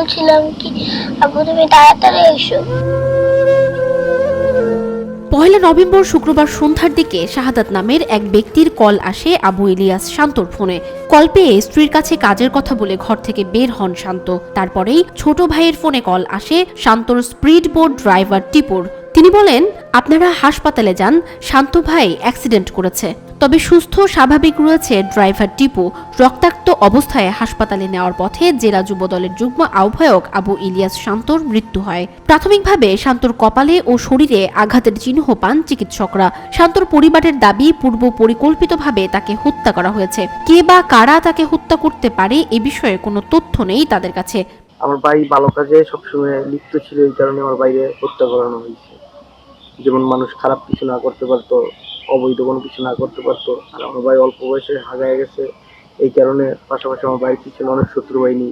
বলছিলাম কি আব্বু তুমি তাড়াতাড়ি এসো। পহেলা নভেম্বর শুক্রবার সন্ধ্যার দিকে শাহাদাত নামের এক ব্যক্তির কল আসে আবু ইলিয়াস শান্তর ফোনে। কল পেয়ে স্ত্রীর কাছে কাজের কথা বলে ঘর থেকে বের হন শান্ত। তারপরেই ছোট ভাইয়ের ফোনে কল আসে শান্তর স্পিড বোট ড্রাইভার টিপুর। তিনি বলেন, আপনারা হাসপাতালে যান, শান্ত ভাই অ্যাক্সিডেন্ট করেছে। তবে সুস্থ স্বাভাবিক রয়েছে ড্রাইভার টিপু। রক্তাক্ত অবস্থায় হাসপাতালে নেওয়ার পথে জেলা যুবদলের যুগ্ম আহ্বায়ক আবু ইলিয়াস শান্তর মৃত্যু হয়। প্রাথমিকভাবে শান্তর কপালে ও শরীরে আঘাতের চিহ্ন পান চিকিৎসকরা। শান্তর পরিবারের দাবি, পূর্ব পরিকল্পিতভাবে তাকে হত্যা করা হয়েছে। কে বা কারা তাকে হত্যা করতে পারে এ বিষয়ে কোনো তথ্য নেই তাদের কাছে। আমার ভাই ভালো কাজে সবসময় লিপ্ত ছিল, এই কারণে আমার ভাইকে হত্যা করানো হয়েছে। যেমন মানুষ খারাপ কিছু না করতে পারতো, অবৈধ কোনো কিছু না করতে পারতো, আর আমার ভাই অল্প বয়সে হারায় গেছে, এই কারণে পাশাপাশি আমার ভাইয়ের পিছনে অনেক শত্রু বাহিনী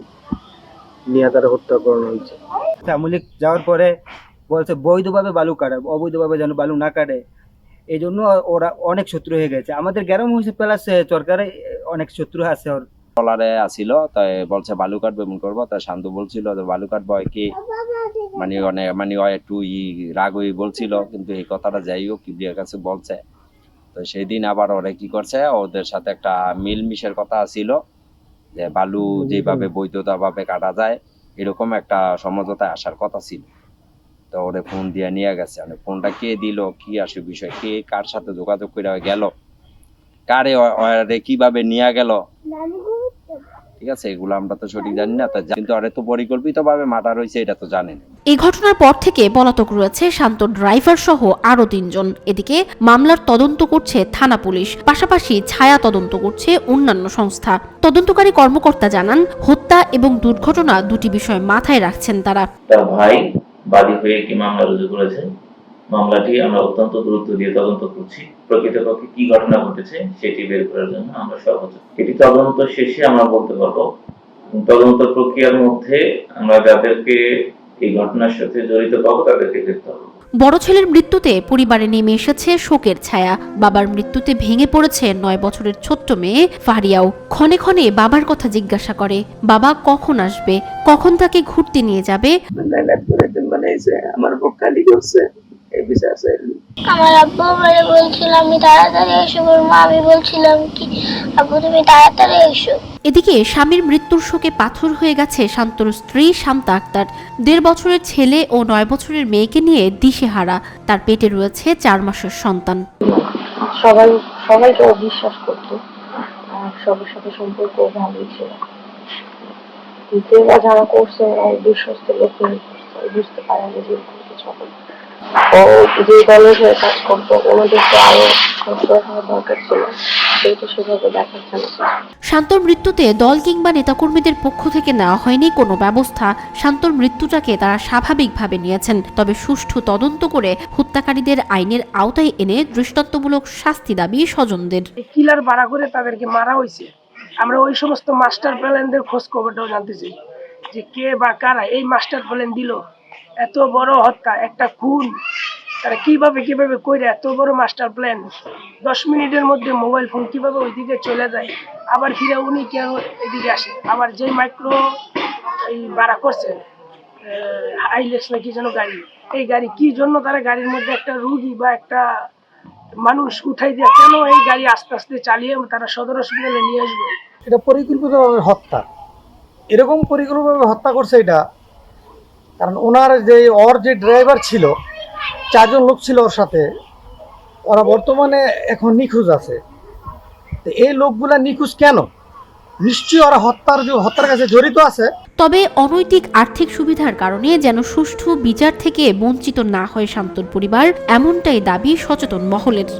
নিয়ে তারা হত্যা করানো হয়েছে। আমলিক যাওয়ার পরে বলছে বৈধভাবে বালু কাটে, অবৈধভাবে যেন বালু না কাটে, এই জন্য ওরা অনেক শত্রু হয়ে গেছে। আমাদের গ্রাম হয়েছে প্লাস সরকারে অনেক শত্রু আছে। ওর ট্রলারে আসিল, তাই বলছে বালু কাটবো এমন করবো, তাই শান্ত বলছিল যে বালু কাটবো কি মানে একটু রাগ হয়ে বলছিল, কিন্তু এই কথাটা যাই হোক কিবরিয়ার কাছে বলছে। তো সেই দিন আবার ওরা কি করছে, ওদের সাথে একটা মিলমিশের কথা ছিল যে বালু যেভাবে বৈধতাভাবে কাটা যায় এরকম একটা সমঝোতায় আসার কথা ছিল। তো ওরে ফোন দিয়ে নিয়ে গেছে, মানে ফোনটা কে দিল, কি আসে বিষয়, কে কার সাথে যোগাযোগ করে গেল, কারে কিভাবে নিয়ে গেল, ঠিক আছে, এগুলো আমরা তো সঠিক জানি না। কিন্তু আরে তো পরিকল্পিতভাবে মার্ডার হয়েছে এটা তো জানেন। এই ঘটনার পর থেকে পলাতক রয়েছে শান্ত ড্রাইভার সহ আরো 3 জন। এদিকে মামলার তদন্ত করছে থানা পুলিশ, পাশাপাশি ছায়া তদন্ত করছে অন্যান্য সংস্থা। তদন্তকারী কর্মকর্তা জানান, হত্যা এবং দুর্ঘটনা দুটি বিষয় মাথায় রাখছেন তারা। তার ভাই বাদী হয়ে কি মামলা রুজু করেছে, মামলাটি আমরা অত্যন্ত গুরুত্ব দিয়ে তদন্ত করছি। প্রকৃতপক্ষে কি ঘটনা ঘটেছে সেটি বের করার জন্য আমরা সর্বোচ্চ, এটি তদন্ত শেষে আমরা বলতে পারবো। তদন্ত প্রক্রিয়ার মধ্যে আমরা যাদেরকে এই ঘটনার সাথে জড়িত পাবো তাদেরকে গ্রেফতার করব। বড় ছেলের মৃত্যুতে পরিবারে নেমে এসেছে শোকের ছায়া। বাবার মৃত্যুতে ভেঙে পড়েছে 9 বছরের ছোট্ট মেয়ে ফারিয়াও। ক্ষণে ক্ষণে বাবার কথা জিজ্ঞাসা করে, বাবা কখন আসবে, কখন তাকে ঘুরতে নিয়ে যাবে। আমার পক্ষালি করছে এই বিষয় আছে। আমার আব্বু আমারে বলছিল আমি তাড়াতাড়ি এসো বলবো, আমি বলছিলাম কি আব্বু তুমি তাড়াতাড়ি এসো। এদিকে স্বামীর মৃত্যুর শোকে পাথর হয়ে গেছে শান্তর স্ত্রী শান্তা আক্তার। 1.5 বছরের ছেলে ও 9 বছরের মেয়েকে নিয়ে দিশেহারা। তার পেটে রয়েছে 4 মাসের সন্তান। সবাইকে বিশ্বাস করতো, সবার সাথে সম্পর্ক ভালোই ছিল। যারা করছে বিশ্বস্ত লোক বুঝতে পারে না যে কিছু হবে। ও যে দলের হয়ে কাজ করতো ওনাদেরকে আরো সচেতন হওয়া দরকার ছিল, সেটা সেভাবে দেখাচ্ছে না। শান্তর মৃত্যুতে দল কিংবা নেতাকর্মীদের পক্ষ থেকে নেওয়া হয়নি কোনো ব্যবস্থা। শান্তর মৃত্যুটাকে তারা স্বাভাবিকভাবে নিয়েছেন। তবে সুষ্ঠু তদন্ত করে হত্যাকারীদের আইনের আওতায় এনে দৃষ্টান্তমূলক শাস্তি দাবি স্বজনদের। কিলার ভাড়া করে তাদেরকে মারা হয়েছে। আমরা ওই সমস্ত মাস্টার প্ল্যানদের খোঁজ খবরটাও জানতে চাই যে কে বা কারা এই মাস্টার প্ল্যান দিল। এত বড় হত্যা, একটা খুন, তারা কিভাবে কইরা এত বড় মাস্টার প্ল্যান। 10 মিনিটের মধ্যে মোবাইল ফোন কিভাবে ওইদিকে চলে যায়, আবার ফিরে উনি কেন এদিকে আসে। আবার যে মাইক্রো এই ভাড়া করছে হাইলেক্স না কি যেন গাড়ি, এই গাড়ি কি জন্য তারা গাড়ির মধ্যে একটা রুগী বা একটা মানুষ উঠাই দিয়ে কেন এই গাড়ি আস্তে আস্তে চালিয়ে তারা সদর হসপিটালে নিয়ে আসবে। এটা পরিকল্পিতভাবে হত্যা, এরকম পরিকল্পিতভাবে হত্যা করছে এটা। কারণ ওনার যে ড্রাইভার ছিল, 4 জন লোক ছিল ওর সাথে, ওরা বর্তমানে এখন নিখোঁজ আছে। তো এই লোকগুলা নিখোঁজ কেন? নিশ্চয়ই ওরা হত্যার কাছে জড়িত আছে। তবে অনৈতিক আর্থিক সুবিধার কারণে যেন সুষ্ঠু বিচার থেকে বঞ্চিত না হয় শান্তর পরিবার, এমনটাই দাবি সচেতন মহলের।